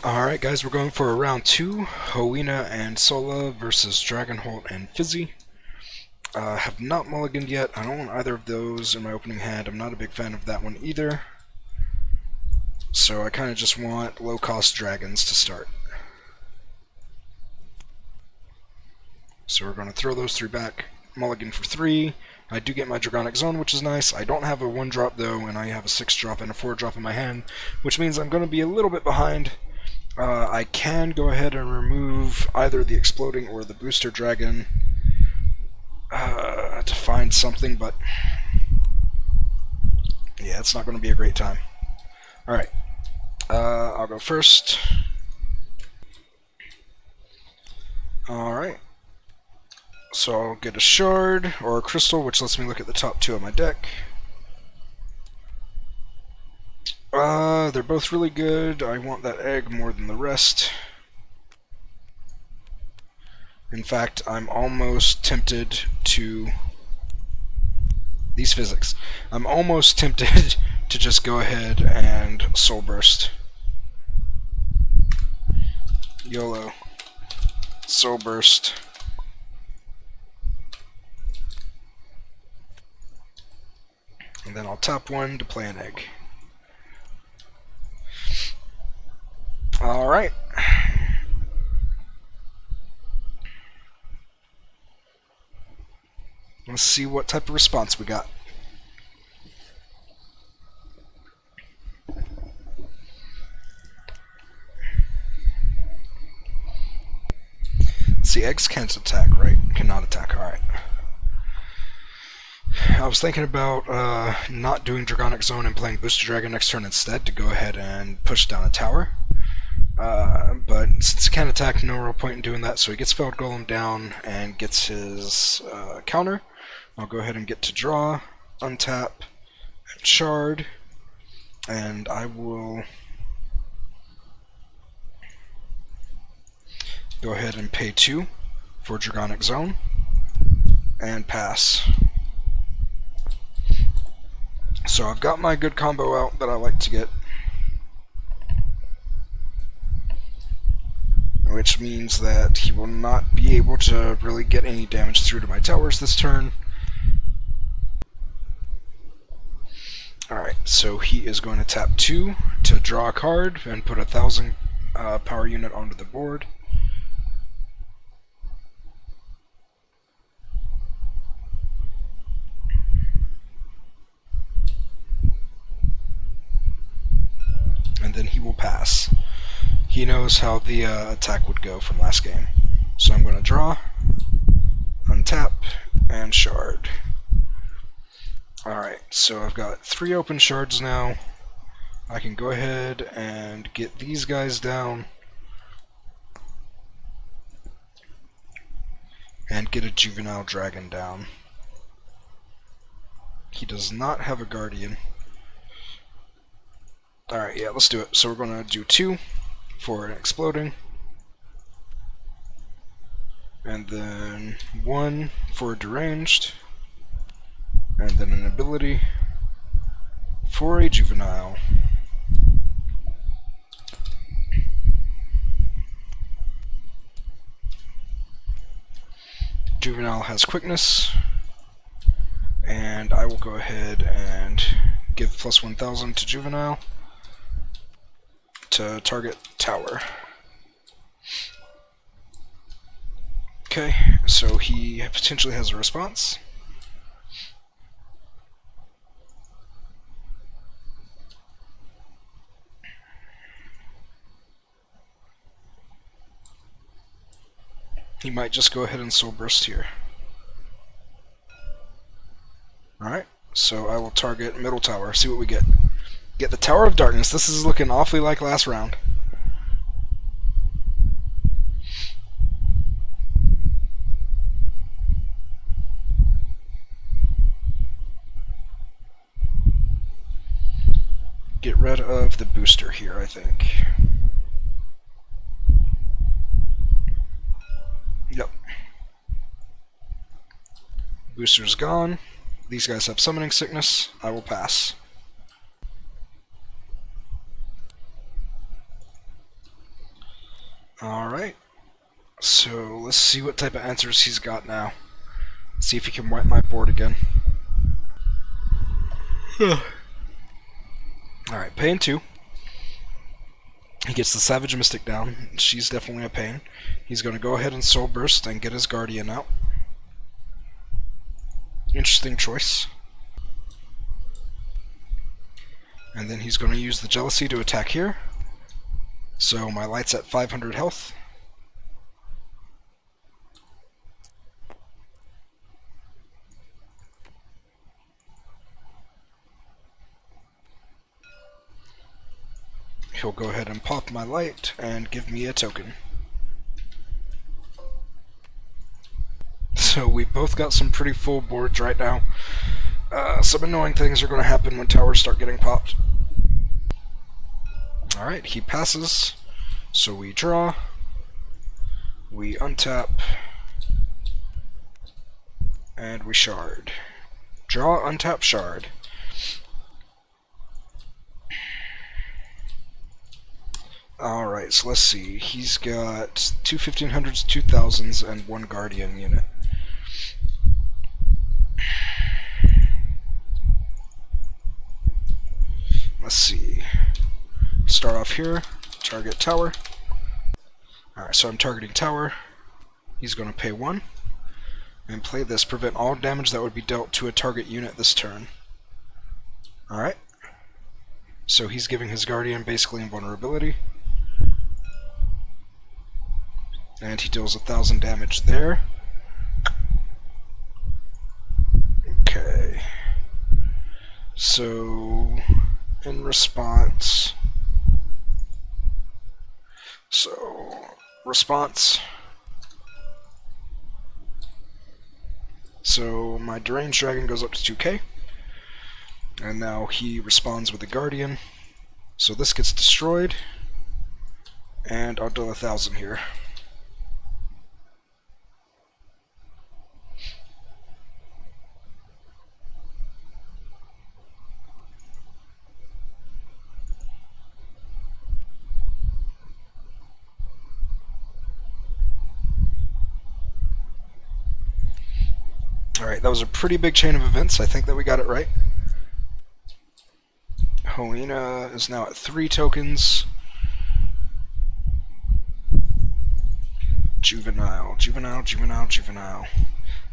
Alright guys, we're going for round 2, Hoenna and Sola versus Dragonholt and Fizzy. Have not mulliganed yet. I don't want either of those in my opening hand. I'm not a big fan of that one either. So I kind of just want low-cost dragons to start. So we're going to throw those 3 back, mulligan for 3. I do get my Dragonic Zone, which is nice. I don't have a 1-drop though, and I have a 6-drop and a 4-drop in my hand, which means I'm going to be a little bit behind. I can go ahead and remove either the Exploding or the Booster Dragon to find something, but yeah, it's not going to be a great time. Alright, I'll go first. Alright, so I'll get a Shard or a Crystal, which lets me look at the top 2 of my deck. They're both really good. I want that egg more than the rest. In fact, I'm almost tempted to... These physics. I'm almost tempted to just go ahead and Soul Burst. YOLO. Soul Burst. And then I'll tap 1 to play an egg. Alright. Let's see what type of response we got. See, eggs can't attack, right? Cannot attack, alright. I was thinking about not doing Dragonic Zone and playing Booster Dragon next turn instead to go ahead and push down a tower. But since he can't attack, no real point in doing that, so he gets Felled Golem down and gets his counter. I'll go ahead and get to draw, untap, and shard, and I will go ahead and pay 2 for Dragonic Zone, and pass. So I've got my good combo out that I like to get, which means that he will not be able to really get any damage through to my towers this turn. Alright, so he is going to tap 2 to draw a card and put a 1,000 power unit onto the board. And then he will pass. He knows how the attack would go from last game. So I'm going to draw, untap, and shard. Alright, so I've got 3 open shards now. I can go ahead and get these guys down and get a Juvenile Dragon down. He does not have a Guardian. Alright, yeah, let's do it. So we're going to do 2 for an Exploding, and then 1 for a Deranged, and then an ability for a Juvenile. Juvenile has quickness, and I will go ahead and give plus 1,000 to Juvenile to target tower. Okay, so he potentially has a response. He might just go ahead and Soul Burst here. Alright, so I will target middle tower, see what we get. Get the Tower of Darkness. This is looking awfully like last round. Get rid of the booster here, I think. Yep. Booster's gone. These guys have Summoning Sickness. I will pass. Alright, so let's see what type of answers he's got now. See if he can wipe my board again. Alright, pain 2. He gets the Savage Mystic down. She's definitely a pain. He's going to go ahead and Soul Burst and get his Guardian out. Interesting choice. And then he's going to use the Jealousy to attack here. So my light's at 500 health. He'll go ahead and pop my light and give me a token. So we both got some pretty full boards right now. Some annoying things are going to happen when towers start getting popped. Alright, he passes. So we draw. We untap. And we shard. Draw, untap, shard. Alright, so let's see. He's got 2 1500s, 2000s, and 1 Guardian unit. Let's see. Start off here. Target tower. Alright, so I'm targeting tower. He's going to pay 1. And play this. Prevent all damage that would be dealt to a target unit this turn. Alright. So he's giving his Guardian basically invulnerability. And he deals 1000 damage there. Okay. So, in response... So my Deranged Dragon goes up to 2k. And now he responds with the Guardian. So this gets destroyed. And I'll deal 1000 here. Alright, that was a pretty big chain of events. I think that we got it right. Hoenna is now at 3 tokens. Juvenile, Juvenile, Juvenile, Juvenile.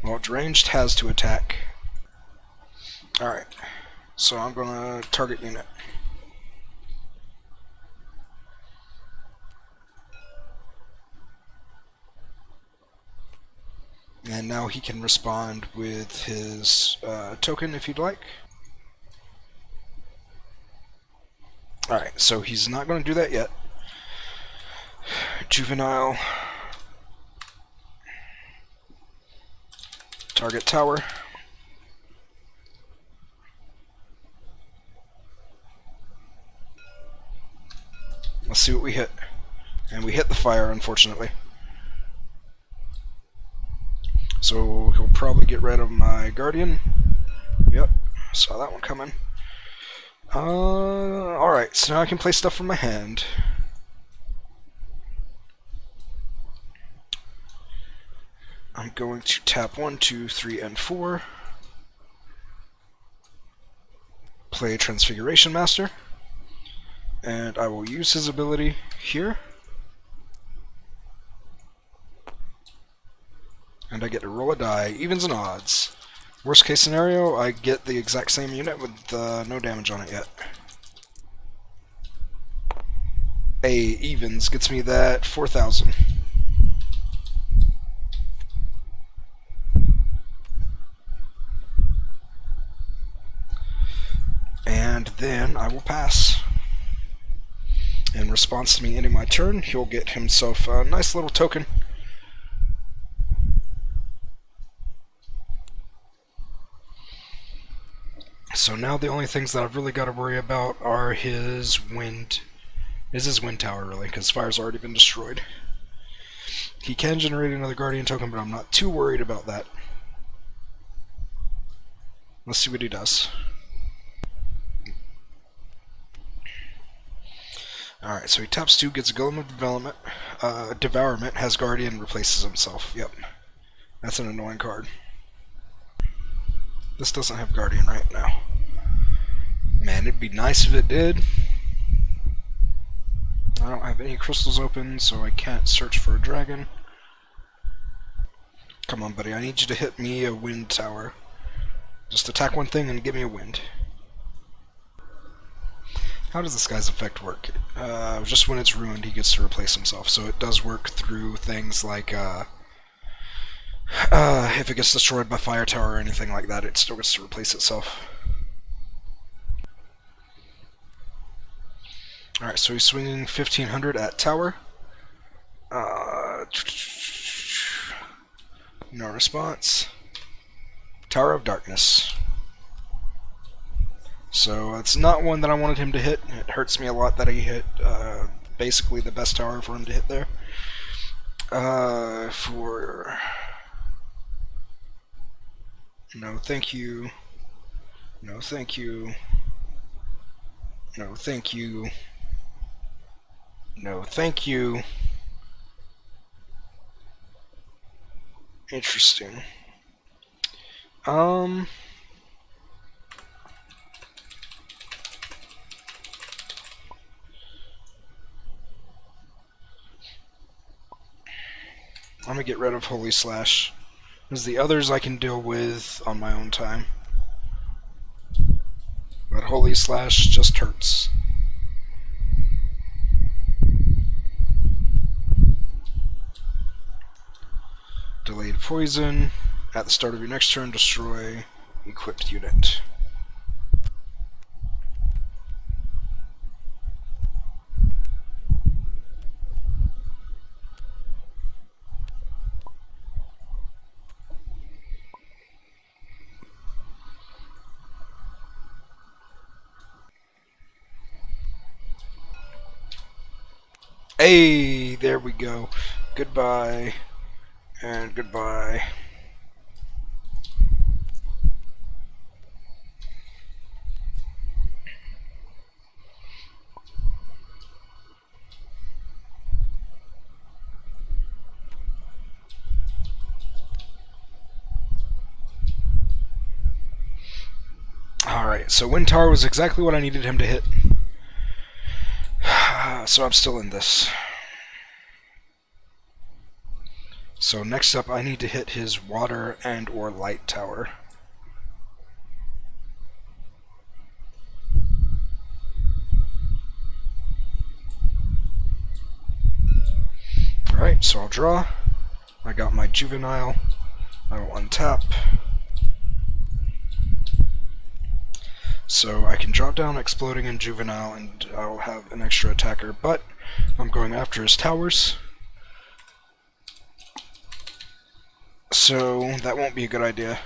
Well, Deranged has to attack. Alright, so I'm gonna target unit. And now he can respond with his token if he'd like. Alright, so he's not going to do that yet. Juvenile. Target tower. Let's see what we hit. And we hit the fire, unfortunately. So he'll probably get rid of my Guardian. Yep, saw that one coming. Alright, so now I can play stuff from my hand. I'm going to tap 1, 2, 3, and 4. Play Transfiguration Master. And I will use his ability here. And I get to roll a die, evens and odds. Worst case scenario, I get the exact same unit with no damage on it yet. Evens gets me that 4000. And then I will pass. In response to me ending my turn, he'll get himself a nice little token. So now the only things that I've really got to worry about are his wind. Is his wind tower, really, because fire's already been destroyed. He can generate another Guardian token, but I'm not too worried about that. Let's see what he does. Alright, so he taps 2, gets a Golem of Devourment, has Guardian, replaces himself. Yep. That's an annoying card. This doesn't have Guardian right now. Man, it'd be nice if it did. I don't have any crystals open, so I can't search for a dragon. Come on, buddy, I need you to hit me a wind tower. Just attack one thing and give me a wind. How does this guy's effect work? Just when it's ruined, he gets to replace himself. So it does work through things like if it gets destroyed by fire tower or anything like that, it still gets to replace itself. Alright, so he's swinging 1500 at tower. No response. Tower of Darkness. So it's not one that I wanted him to hit. It hurts me a lot that he hit basically the best tower for him to hit there. No thank you. No thank you. No thank you. No thank you. Interesting. I'm gonna get rid of Holy Slash, because the others I can deal with on my own time. But Holy Slash just hurts. Delayed Poison. At the start of your next turn, destroy equipped unit. Hey, there we go. Goodbye. And goodbye. Alright, so Wind Tower was exactly what I needed him to hit. So I'm still in this. So next up I need to hit his water and or light tower. Alright, so I'll draw. I got my Juvenile. I will untap. So I can drop down Exploding and Juvenile and I'll have an extra attacker, but I'm going after his towers. So that won't be a good idea.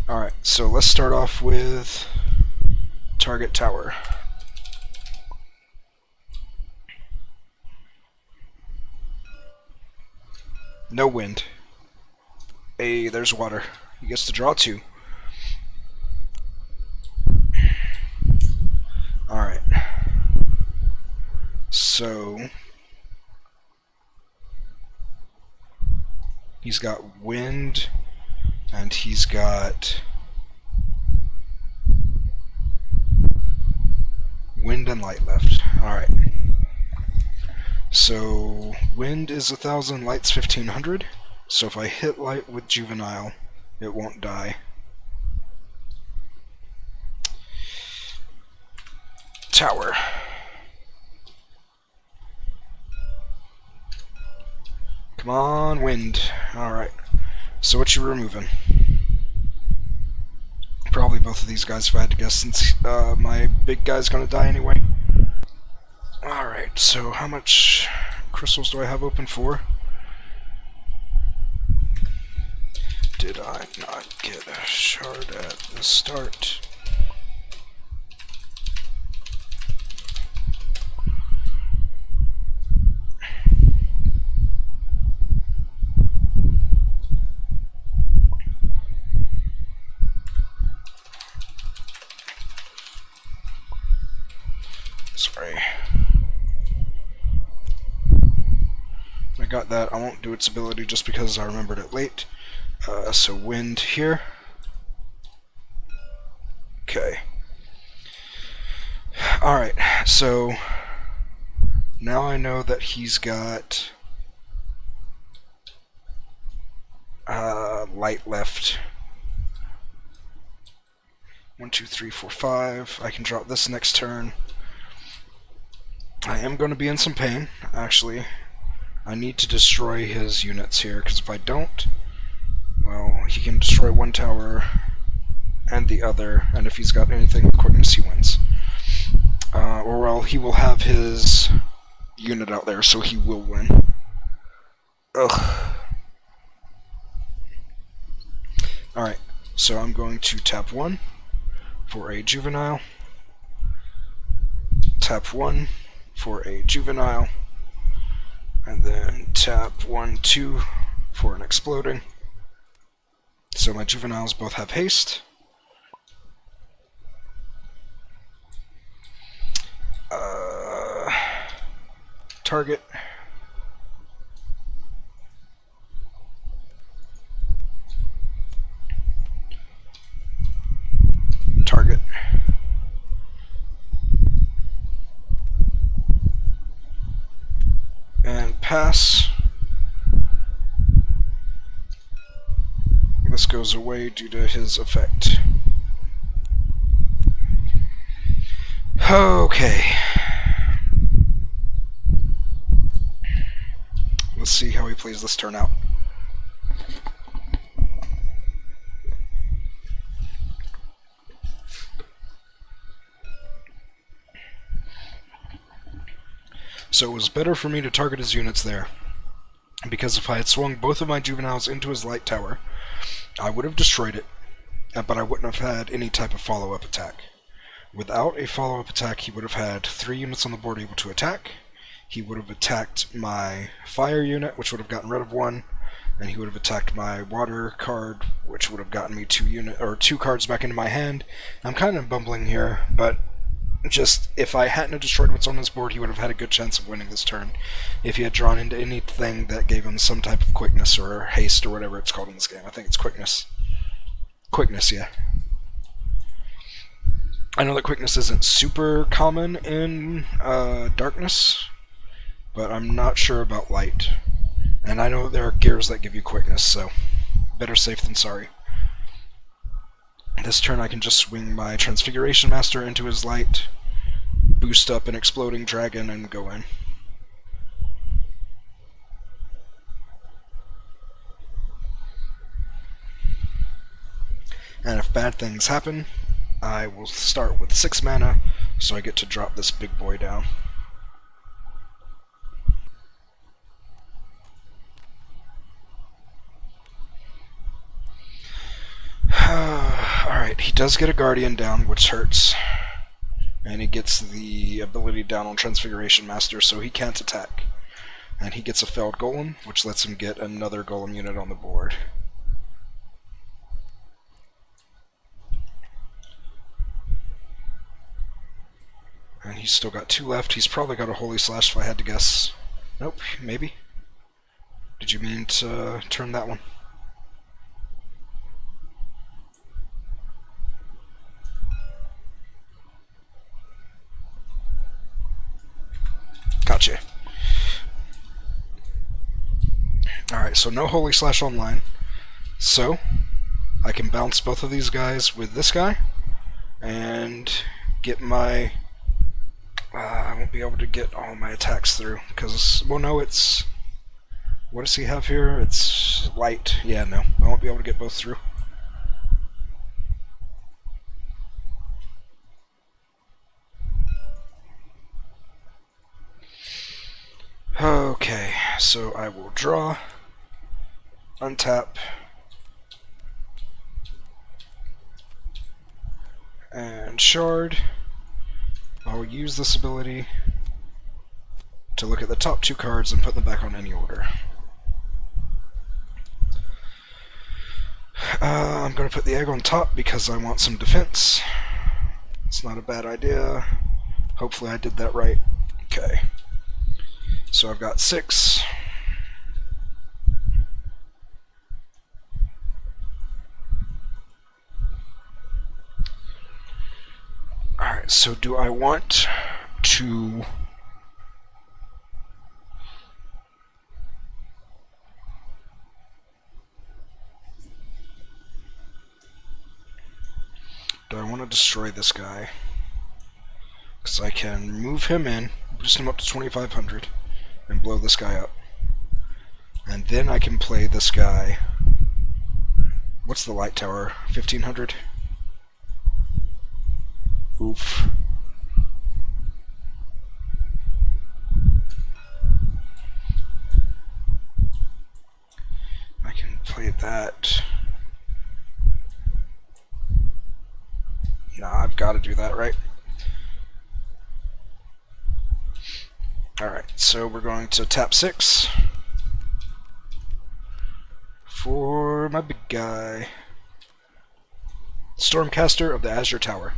Alright, so let's start off with target tower. No wind. Hey, there's water. He gets to draw 2. Alright. So he's got wind and he's got wind and light left. Alright. So wind is 1000, light's 1500. So if I hit light with Juvenile, it won't die. Tower. Come on, wind. Alright. So what you removing? Probably both of these guys if I had to guess, since my big guy's gonna die anyway. Alright, so how much crystals do I have open for? Did I not get a shard at the start? So I got that. I won't do its ability just because I remembered it late. So wind here. Okay. Alright, so now I know that he's got light left. 1, 2, 3, 4, 5. I can drop this next turn. I am going to be in some pain, actually. I need to destroy his units here, because if I don't, well, he can destroy one tower and the other, and if he's got anything with quickness, he wins. Or, well, he will have his unit out there, so he will win. Ugh. Alright, so I'm going to tap 1 for a juvenile, tap 1 for a juvenile, and then tap 1, 2 for an exploding. So my juveniles both have haste. Target. Target. And pass. This goes away due to his effect. Okay. Let's see how he plays this turn out. So it was better for me to target his units there, because if I had swung both of my juveniles into his light tower, I would have destroyed it, but I wouldn't have had any type of follow-up attack. Without a follow-up attack, he would have had 3 units on the board able to attack. He would have attacked my fire unit, which would have gotten rid of 1, and he would have attacked my water card, which would have gotten me 2 cards back into my hand. I'm kind of bumbling here, but just if I hadn't destroyed what's on his board, he would have had a good chance of winning this turn if he had drawn into anything that gave him some type of quickness or haste or whatever it's called in this game. I think it's quickness. Quickness, yeah. I know that quickness isn't super common in darkness, but I'm not sure about light. And I know there are gears that give you quickness, so better safe than sorry. This turn I can just swing my Transfiguration Master into his light, boost up an exploding dragon, and go in. And if bad things happen, I will start with 6 mana, so I get to drop this big boy down. Alright, he does get a Guardian down, which hurts. And he gets the ability down on Transfiguration Master, so he can't attack. And he gets a Felled Golem, which lets him get another Golem unit on the board. And he's still got 2 left. He's probably got a Holy Slash if I had to guess. Nope, maybe. Did you mean to turn that one? Gotcha. Alright, so no Holy Slash online. So, I can bounce both of these guys with this guy, and get my... I won't be able to get all my attacks through, because, well, no, it's... What does he have here? It's light. Yeah, no, I won't be able to get both through. Okay, so I will draw, untap, and shard. I will use this ability to look at the top 2 cards and put them back on any order. I'm going to put the egg on top because I want some defense. It's not a bad idea. Hopefully I did that right. Okay. So I've got 6. So do I want to... Do I want to destroy this guy? Because I can move him in, boost him up to 2,500, and blow this guy up. And then I can play this guy. What's the light tower? 1,500? Oof. I can play that. Nah, I've got to do that, right? Alright, so we're going to tap 6 for my big guy. Stormcaster of the Azure Tower.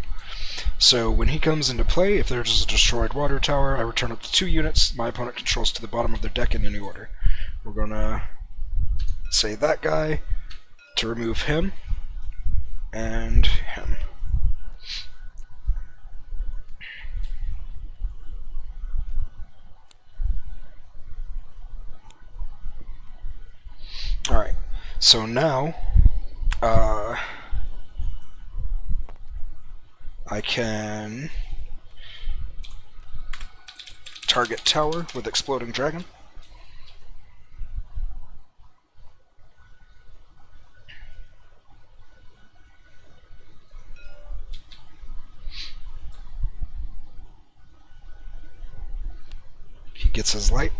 So when he comes into play, if there's a destroyed water tower, I return up to 2 units my opponent controls to the bottom of their deck in any order. We're going to say that guy to remove him and him. Alright, so now I can target tower with Exploding Dragon. He gets his light.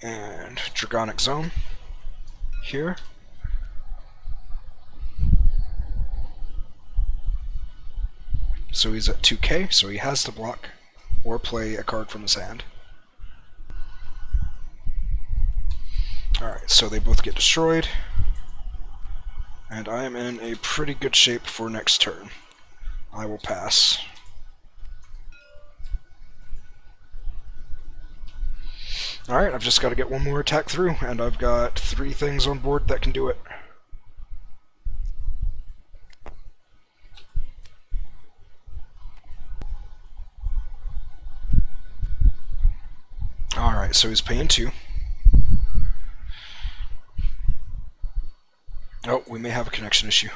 And Dragonic Zone here. So he's at 2k, so he has to block or play a card from his hand. Alright, so they both get destroyed. And I am in a pretty good shape for next turn. I will pass. Alright, I've just got to get one more attack through, and I've got 3 things on board that can do it. Alright, so he's paying 2. Oh, we may have a connection issue.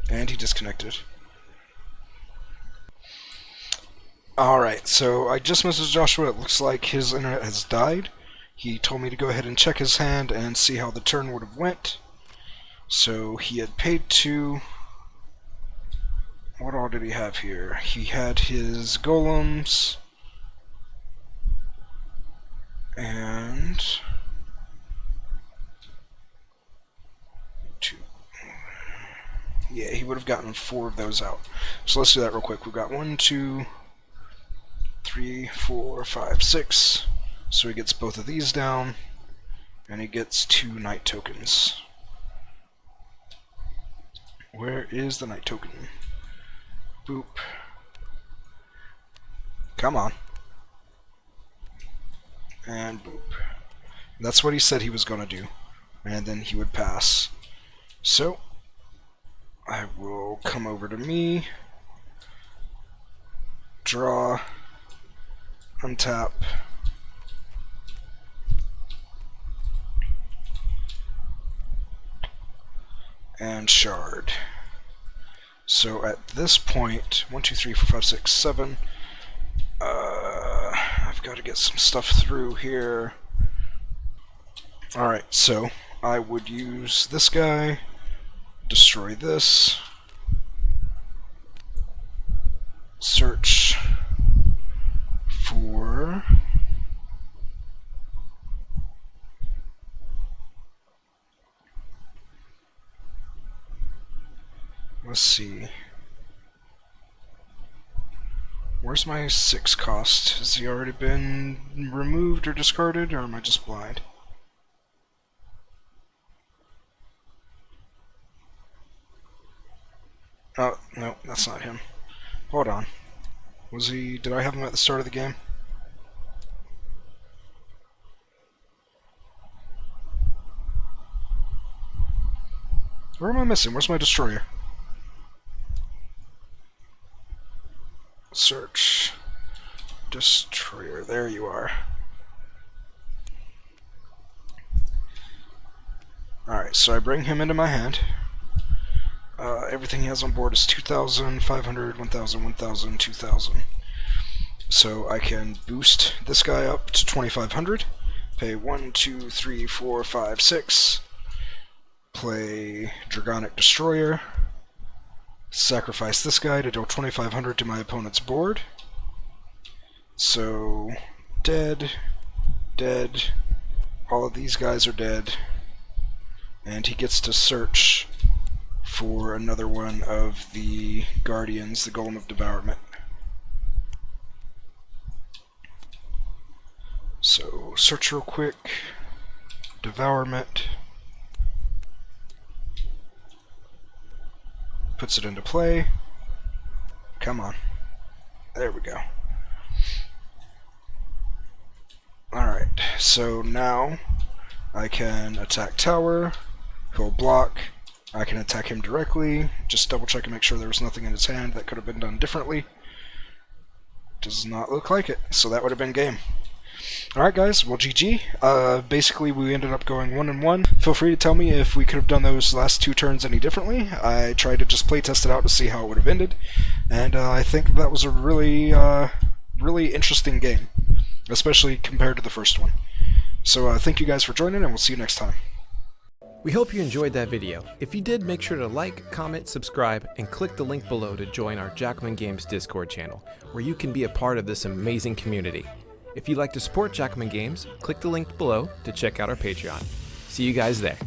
And he disconnected. Alright, so I just messaged Joshua. It looks like his internet has died. He told me to go ahead and check his hand and see how the turn would have went. So he had paid 2. What all did he have here? He had his golems. And 2. Yeah, he would have gotten 4 of those out. So let's do that real quick. We've got 1, 2, 3, 4, 5, 6. So he gets both of these down, and he gets 2 night tokens. Where is the night token? Boop. Come on. And boop. That's what he said he was going to do. And then he would pass. So, I will come over to me, draw, untap, and shard. So at this point, 1, 2, 3, 4, 5, 6, 7, I've got to get some stuff through here. Alright, so I would use this guy, destroy this, search for let's see. Where's my 6 cost? Has he already been removed or discarded, or am I just blind? Oh, no, that's not him. Hold on. Was he... Did I have him at the start of the game? Where am I missing? Where's my destroyer? Search. Destroyer. There you are. Alright, so I bring him into my hand. Everything he has on board is 2,000, 500, 1,000, 1,000, 2,000. So I can boost this guy up to 2,500. Pay 1, 2, 3, 4, 5, 6. Play Dragonic Destroyer. Sacrifice this guy to deal 2,500 to my opponent's board. So, dead, dead. All of these guys are dead. And he gets to search for another one of the Guardians, the Golem of Devourment. So, search real quick. Devourment. Puts it into play. Come on. There we go. Alright, so now I can attack tower, he'll block, I can attack him directly, just double check and make sure there was nothing in his hand that could have been done differently. Does not look like it, so that would have been game. Alright guys, well GG. Basically we ended up going 1-1. Feel free to tell me if we could have done those last 2 turns any differently. I tried to just play test it out to see how it would have ended, and I think that was a really, really interesting game, especially compared to the first one. So thank you guys for joining, and we'll see you next time. We hope you enjoyed that video. If you did, make sure to like, comment, subscribe, and click the link below to join our Jackalmen Games Discord channel, where you can be a part of this amazing community. If you'd like to support Jackalmen Games, click the link below to check out our Patreon. See you guys there.